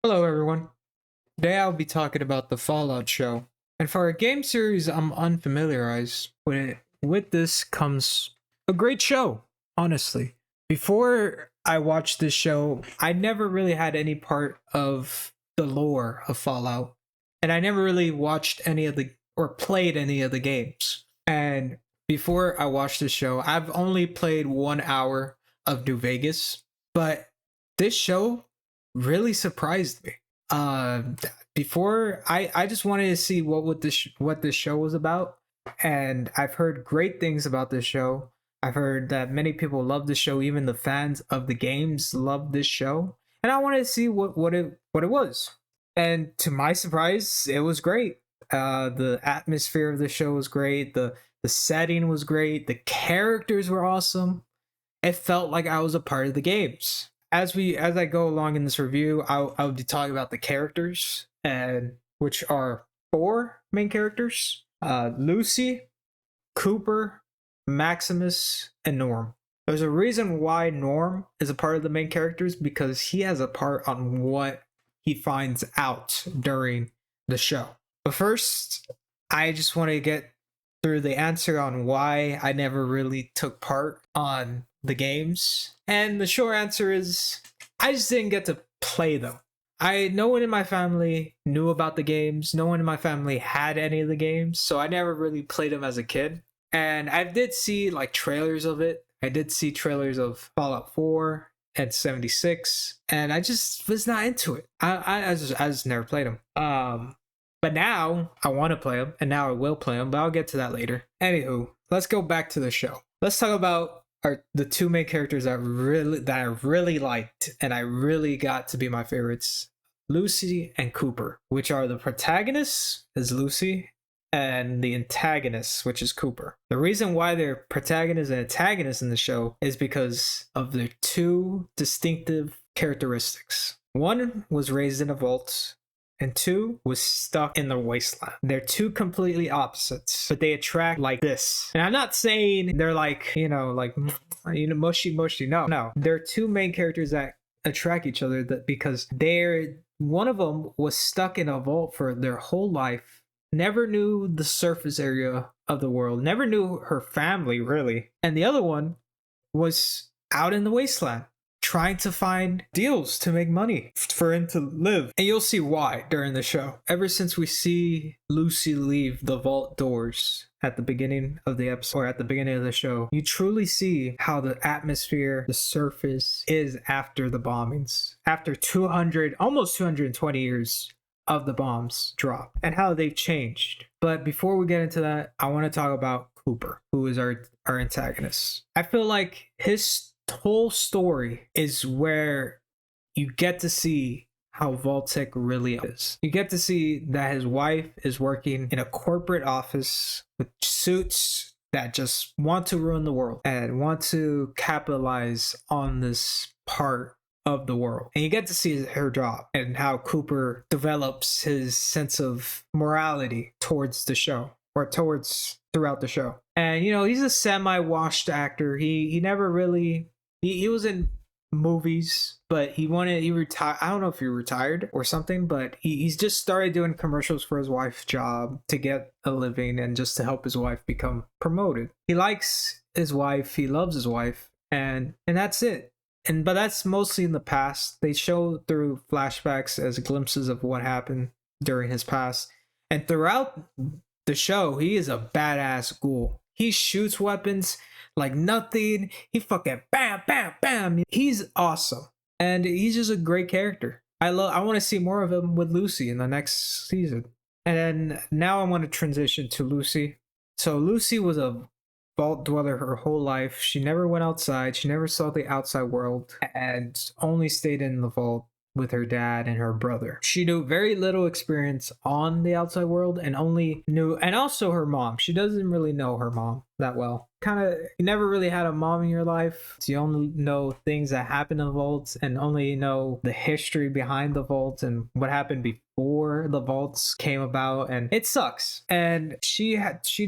Hello, everyone. Today I'll be talking about the Fallout show. And for a game series I'm unfamiliarized with this comes a great show, honestly. Before I watched this show, I never really had any part of the lore of Fallout. And I never really watched any of the or played any of the games. And before I watched this show, I've only played 1 hour of New Vegas, but this show really surprised me. Uh, Before I just wanted to see what this show was about, and I've heard great things about this show. I've heard that many people love this show, even the fans of the games love this show, and I wanted to see what it was. And to my surprise, it was great. The atmosphere of the show was great. The setting was great. The characters were awesome. It felt like I was a part of the games. As I go along in this review, I'll be talking about the characters, and which are four main characters: Lucy, Cooper, Maximus, and Norm. There's a reason why Norm is a part of the main characters, because he has a part on what he finds out during the show. But first, I just want to get through the answer on why I never really took part on the games. And the short answer is I just didn't get to play them. No one in my family knew about the games. No one in my family had any of the games, so I never really played them as a kid. And I did see like trailers of it. I did see trailers of Fallout 4 and 76, and I just was not into it. I just never played them. But now I want to play them, and now I will play them, but I'll get to that later. Anywho, let's go back to the show. Let's talk about the two main characters that I really liked and I really got to be my favorites: Lucy and Cooper, which are the protagonists is Lucy and the antagonists, which is Cooper. The reason why they're protagonists and antagonists in the show is because of their two distinctive characteristics. One was raised in a vault, and two was stuck in the wasteland. They're two completely opposites, but they attract like this. And I'm not saying they're like, mushy mushy. No. They're two main characters that attract each other because one of them was stuck in a vault for their whole life, never knew the surface area of the world, never knew her family really. And the other one was out in the wasteland, trying to find deals to make money for him to live. And you'll see why during the show. Ever since we see Lucy leave the vault doors at the beginning of the episode, or at the beginning of the show, you truly see how the atmosphere, the surface is after the bombings. After almost 220 years of the bombs drop, and how they've changed. But before we get into that, I want to talk about Cooper, who is our antagonist. I feel like his whole story is where you get to see how Vault-Tec really is. You get to see that his wife is working in a corporate office with suits that just want to ruin the world and want to capitalize on this part of the world. And you get to see her job and how Cooper develops his sense of morality towards the show, or towards throughout the show. And he's a semi-washed actor. He never really he was in movies, but he retired. I don't know if he retired or something, but he's just started doing commercials for his wife's job to get a living and just to help his wife become promoted. He likes his wife, he loves his wife, and that's it. But that's mostly in the past. They show through flashbacks as glimpses of what happened during his past. And throughout the show, he is a badass ghoul. He shoots weapons like nothing. He fucking bam, bam, bam. He's awesome. And he's just a great character. I want to see more of him with Lucy in the next season. And then now I want to transition to Lucy. So Lucy was a vault dweller her whole life. She never went outside. She never saw the outside world and only stayed in the vault with her dad and her brother. She knew very little experience on the outside world and also her mom. She doesn't really know her mom. that well. Kind of, you never really had a mom in your life. So you only know things that happen in the vaults and only know the history behind the vaults and what happened before the vaults came about, and it sucks. And she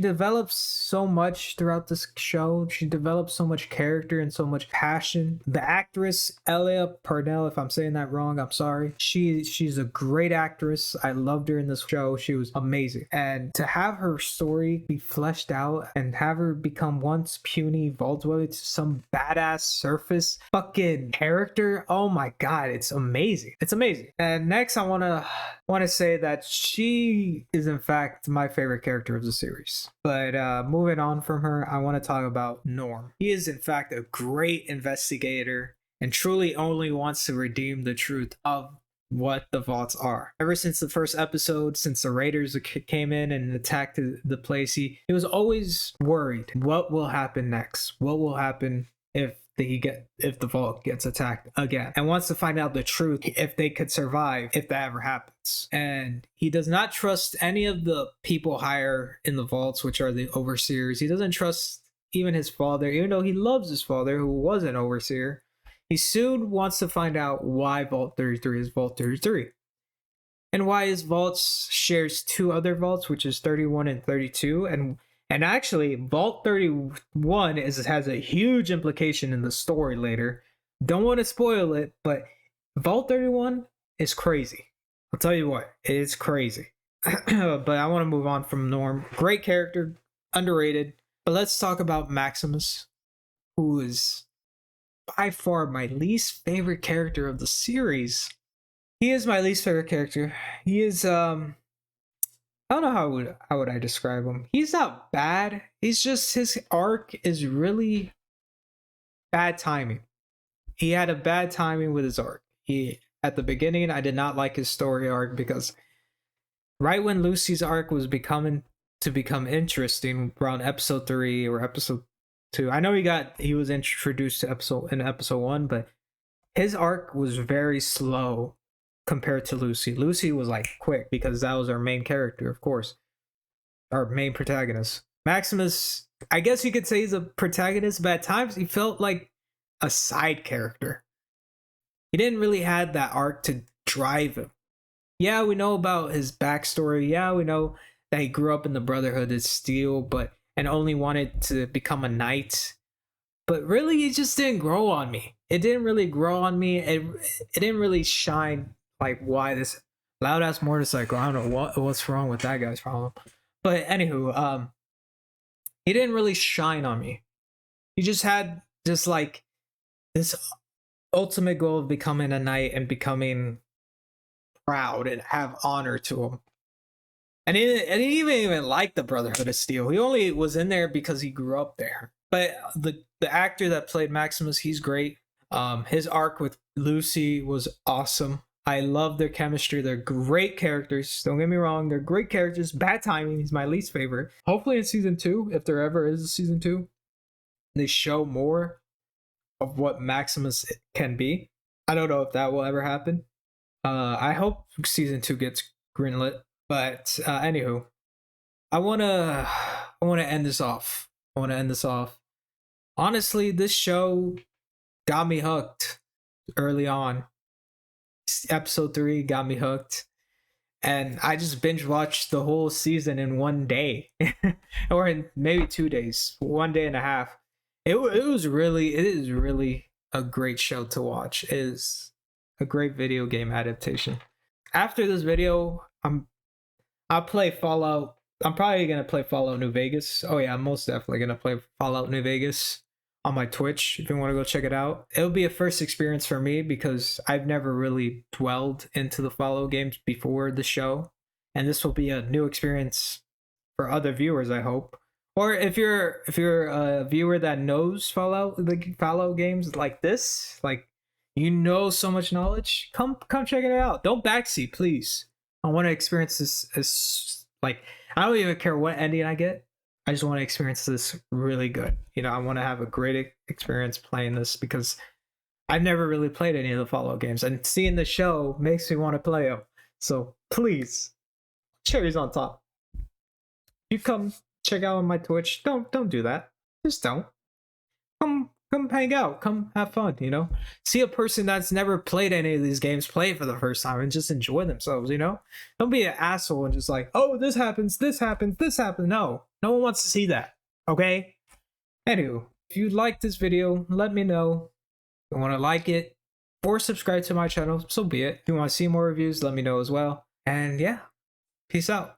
develops so much throughout this show. She develops so much character and so much passion. The actress Elia Parnell, if I'm saying that wrong, I'm sorry. She's a great actress. I loved her in this show. She was amazing. And to have her story be fleshed out and have her become once puny vault dweller to some badass surface fucking character, oh my god, it's amazing. It's amazing. And next I want to say that she is in fact my favorite character of the series. But moving on from her, I want to talk about Norm. He is in fact a great investigator and truly only wants to redeem the truth of what the vaults are. Ever since the first episode, since the raiders came in and attacked the place, he was always worried. What will happen next? What will happen if the vault gets attacked again, and wants to find out the truth, if they could survive if that ever happens. And he does not trust any of the people higher in the vaults, which are the overseers. He doesn't trust even his father, even though he loves his father, who was an overseer. He soon wants to find out why Vault 33 is Vault 33, and why his vaults shares two other vaults, which is 31 and 32. And actually, Vault 31 has a huge implication in the story later. Don't want to spoil it, but Vault 31 is crazy. I'll tell you what, it's crazy. But I want to move on from Norm. Great character, underrated. But let's talk about Maximus, who is by far my least favorite character of the series. He is my least favorite character. He is I don't know how would I describe him. He's not bad. He's just, his arc is really bad timing. He had a bad timing with his arc. At the beginning, I did not like his story arc, because right when Lucy's arc was become interesting, around episode 3 or episode 2. I know he was introduced to episode 1, but his arc was very slow compared to Lucy. Lucy was like quick because that was our main character, of course, our main protagonist. Maximus, I guess you could say he's a protagonist, but at times he felt like a side character. He didn't really have that arc to drive him. Yeah, we know about his backstory. Yeah, we know that he grew up in the Brotherhood of Steel, and only wanted to become a knight. But really, it just didn't grow on me. It didn't really grow on me. It didn't really shine, like, why this loud ass motorcycle. I don't know what's wrong with that guy's problem. But anywho, he didn't really shine on me. He just had just like this ultimate goal of becoming a knight and becoming proud and have honor to him. And he didn't even like the Brotherhood of Steel. He only was in there because he grew up there. But the actor that played Maximus, he's great. His arc with Lucy was awesome. I love their chemistry. They're great characters. Don't get me wrong. They're great characters. Bad timing. He's my least favorite. Hopefully in season 2, if there ever is a season 2, they show more of what Maximus can be. I don't know if that will ever happen. I hope season 2 gets greenlit. But anywho, I wanna end this off. Honestly, this show got me hooked early on. Episode 3 got me hooked, and I just binge watched the whole season in one day, or in maybe 2 days, 1 day and a half. It is really a great show to watch. It is a great video game adaptation. After this video, I'll play Fallout. I'm probably gonna play Fallout New Vegas. Oh yeah, I'm most definitely gonna play Fallout New Vegas on my Twitch if you want to go check it out. It'll be a first experience for me because I've never really dwelled into the Fallout games before the show, and this will be a new experience for other viewers, I hope. Or if you're a viewer that knows Fallout games like this, like, you know, so much knowledge, come check it out. Don't backseat, please. I want to experience this as, like, I don't even care what ending I get. I just want to experience this really good. You know, I want to have a great experience playing this because I've never really played any of the Fallout games, and seeing the show makes me want to play them. So please, cherries on top. You come check out on my Twitch, don't do that. Just don't. Come hang out, come have fun, you know? See a person that's never played any of these games play for the first time and just enjoy themselves, you know? Don't be an asshole and just like, oh, this happens, this happens, this happens. No one wants to see that, okay? Anywho, if you like this video, let me know. If you want to like it or subscribe to my channel, so be it. If you want to see more reviews, let me know as well. And yeah, peace out.